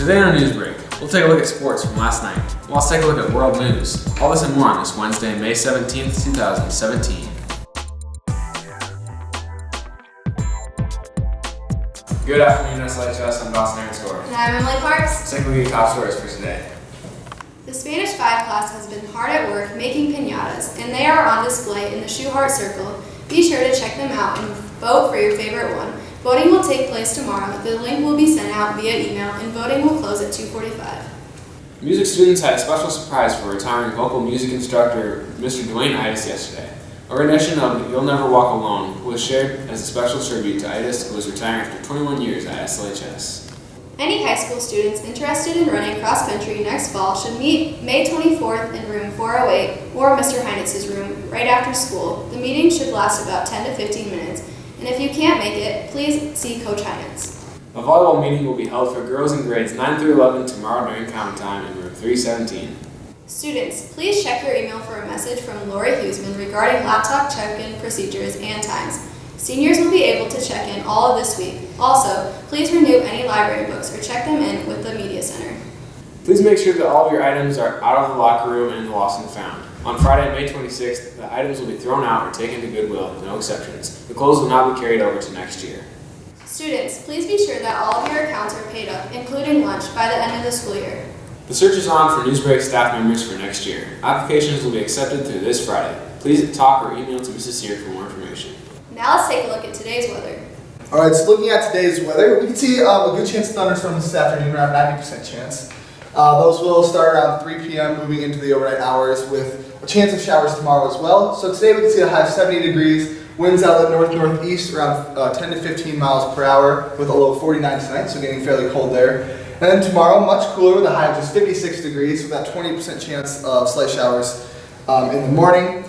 Today on Newsbreak, we'll take a look at sports from last night. We'll also take a look at world news. All this and more on this Wednesday, May 17th, 2017. Good afternoon, SLHS. I'm Dawson Aaron. And I'm Emily Parks. Let's take a look at your top stories for today. The Spanish 5 class has been hard at work making piñatas, and they are on display in the Shoe Heart Circle. Be sure to check them out and vote for your favorite one. Voting will take place tomorrow. The link will be sent out via email, and voting will close at 2:45. Music students had a special surprise for retiring vocal music instructor Mr. Dwayne Itis yesterday. A rendition of You'll Never Walk Alone was shared as a special tribute to Itis, who was retiring after 21 years at SLHS. Any high school students interested in running cross country next fall should meet May 24th in room 408 or Mr. Heinetz's room right after school. The meeting should last about 10 to 15 minutes, and if you can't make it, please see Coach Heinetz. A volleyball meeting will be held for girls in grades 9 through 11 tomorrow during counting time in room 317. Students, please check your email for a message from Lori Huseman regarding laptop check-in procedures and times. Seniors will be able to check in all of this week. Also, please renew any library books or check them in with the Media Center. Please make sure that all of your items are out of the locker room and lost and found. On Friday, May 26th, the items will be thrown out or taken to Goodwill, no exceptions. The clothes will not be carried over to next year. Students, please be sure that all of your accounts are paid up, including lunch, by the end of the school year. The search is on for Newsbreak staff members for next year. Applications will be accepted through this Friday. Please talk or email to Mrs. Sear for more information. Now let's take a look at today's weather. Alright, so looking at today's weather, we can see a good chance of thunderstorms this afternoon, around 90% chance. Those will start around 3 p.m. moving into the overnight hours with a chance of showers tomorrow as well. So today we can see a high of 70 degrees, winds out of the north-northeast around 10 to 15 miles per hour with a low of 49 tonight, so getting fairly cold there. And then tomorrow, much cooler with a high of just 56 degrees with that 20% chance of slight showers in the morning,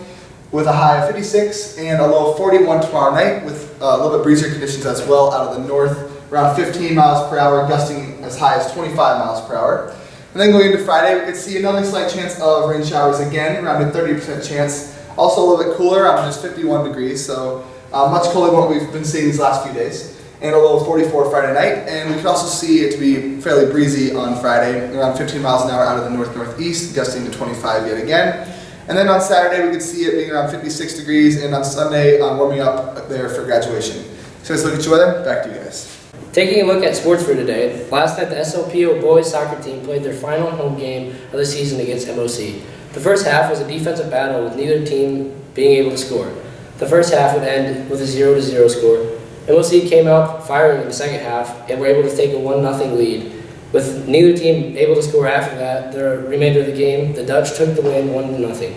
with a high of 56 and a low of 41 tomorrow night with a little bit breezier conditions as well out of the north, around 15 miles per hour, gusting as high as 25 miles per hour. And then going into Friday, we could see another slight chance of rain showers again, around a 30% chance. Also a little bit cooler, around just 51 degrees, so much cooler than what we've been seeing these last few days. And a low of 44 Friday night, and we can also see it to be fairly breezy on Friday, around 15 miles an hour out of the north-northeast, gusting to 25 yet again. And then on Saturday, we could see it being around 56 degrees, and on Sunday, warming up there for graduation. So let's look at your weather. Back to you guys. Taking a look at sports for today, last night the SLPO boys soccer team played their final home game of the season against MOC. The first half was a defensive battle with neither team being able to score. The first half would end with a 0-0 score. MOC came out firing in the second half and were able to take a 1-0 lead. With neither team able to score after that, the remainder of the game, the Dutch took the win 1-0.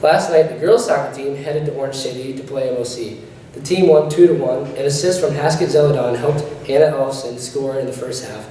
Last night, the girls soccer team headed to Orange City to play MOC. The team won 2-1. An assist from Haskett Zeladon helped Anna Elfson score in the first half.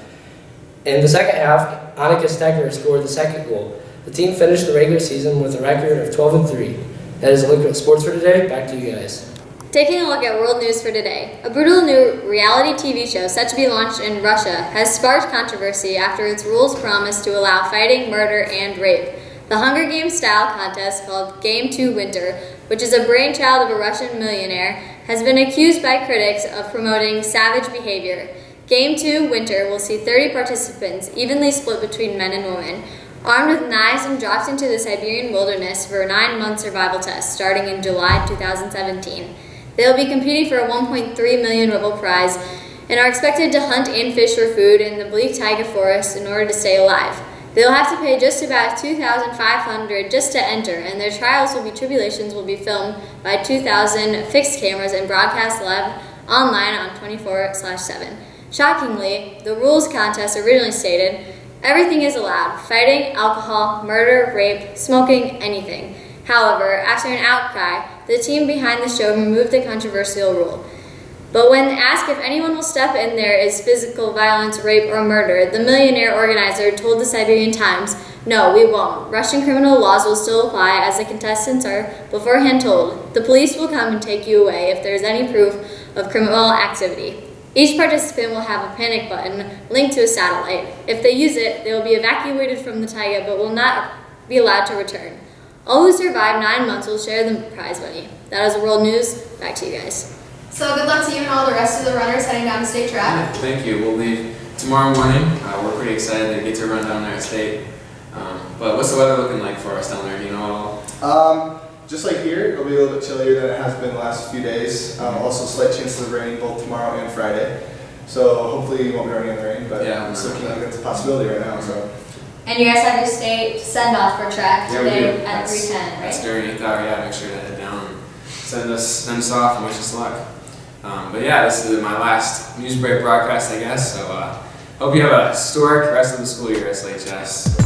In the second half, Annika Stecker scored the second goal. The team finished the regular season with a record of 12-3. That is a look at sports for today. Back to you guys. Taking a look at world news for today, a brutal new reality TV show set to be launched in Russia has sparked controversy after its rules promise to allow fighting, murder, and rape. The Hunger Games style contest called Game 2 Winter, which is a brainchild of a Russian millionaire, has been accused by critics of promoting savage behavior. Game 2 Winter will see 30 participants evenly split between men and women, armed with knives and dropped into the Siberian wilderness for a 9-month survival test starting in July 2017. They will be competing for a 1.3 million ruble prize and are expected to hunt and fish for food in the bleak taiga forest in order to stay alive. They'll have to pay just about $2,500 just to enter, and their tribulations will be filmed by 2,000 fixed cameras and broadcast live online on 24/7. Shockingly, the rules contest originally stated, everything is allowed: fighting, alcohol, murder, rape, smoking, anything. However, after an outcry, the team behind the show removed the controversial rule. But when asked if anyone will step in there is physical violence, rape, or murder, the millionaire organizer told the Siberian Times, "No, we won't. Russian criminal laws will still apply as the contestants are beforehand told. The police will come and take you away if there is any proof of criminal activity. Each participant will have a panic button linked to a satellite. If they use it, they will be evacuated from the taiga but will not be allowed to return. All who survive 9 months will share the prize money." That is the world news. Back to you guys. So good luck to you and all the rest of the runners heading down to state track. Thank you. We'll leave tomorrow morning. We're pretty excited to get to run down there at state. But what's the weather looking like for us down there? Do you know at all? Just like here, it'll be a little bit chillier than it has been the last few days. Also, slight chances of rain both tomorrow and Friday. So hopefully you won't be running in the rain, but Yeah, it's looking like it's a possibility right now. So. And you guys have your state send off for track Yeah, we do. today at That's 3:10, right? That's during 8th hour. Yeah, make sure to head down and send us off and wish us luck. But yeah, this is my last Newsbreak broadcast, I guess. So hope you have a historic rest of the school year, SLHS.